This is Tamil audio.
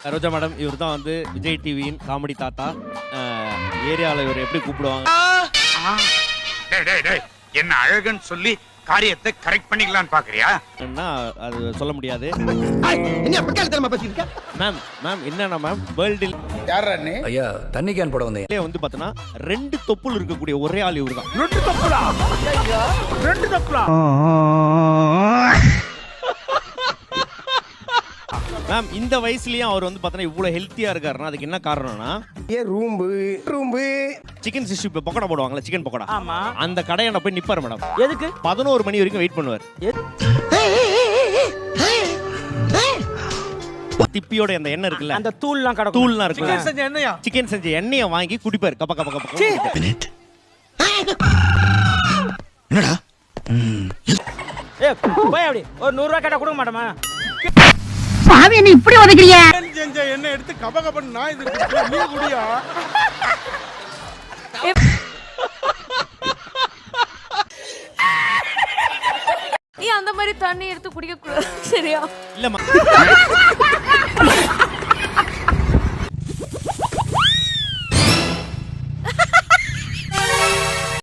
சரோஜா மேடம், இவர் தான் வந்து விஜய் டிவியின் காமெடி தாத்தா. ஏரியாவில் இவர் எப்படி கூப்பிடுவாங்க? என்ன அழகுன்னு சொல்லி காரியத்தை கரெக்ட் பண்ணிக்கலாம்னு பாக்குறியா? அது சொல்ல முடியாது. என்ன பக்காலத்தனமா பேசிருக்க? மேம் என்னன்னா மேம் வேர்ல்டில் யாரா நீ? ஐயா தண்ணி கேன் போட வந்தேன். வந்து பார்த்தனா 2 தொப்புள் இருக்கக்கூடிய ஒரே ஆள் இவர் தான். 2 தொப்புளா? 2 தொப்புளா? மேம் இந்த வயசுலயும் அவர் வந்து பார்த்தனா இவ்வளவு ஹெல்த்தியா இருக்காருன்னா அதுக்கு என்ன காரணம்னா ரூம்பு சிக்கன் 60 பக்கோடா போடுவாங்கல்ல, சிக்கன் பக்கோடா. ஆமா. அந்த கடையான போய் நிப்பாரு மேடம். எதுக்கு? 11 மணி வரைக்கும் வெயிட் பண்ணுவார். திப்பியோட அந்த எண்ணெய் இருக்குல்ல, அந்த தூள்லாம் கடக்கும். தூள்லாம் இருக்குல்ல, சிக்கன் செஞ்ச எண்ணெயா? சிக்கன் செஞ்ச எண்ணெயை வாங்கி குடிப்பார். கப்ப கப்ப கப்ப. என்னடா? ஏய் போய் அப்படி ஒரு 100 ரூபாய் கேட்டா கொடுக்க மாட்டோமா? பாவி என்ன இப்படி ஒதுக்குறீங்க? செஞ்ச எண்ணெய் எடுத்து கப கபன்னு நான் இது நீ குடியா? அந்த மாதிரி தண்ணி எடுத்து குடிக்க கூடாது, சரியா? இல்லம்மா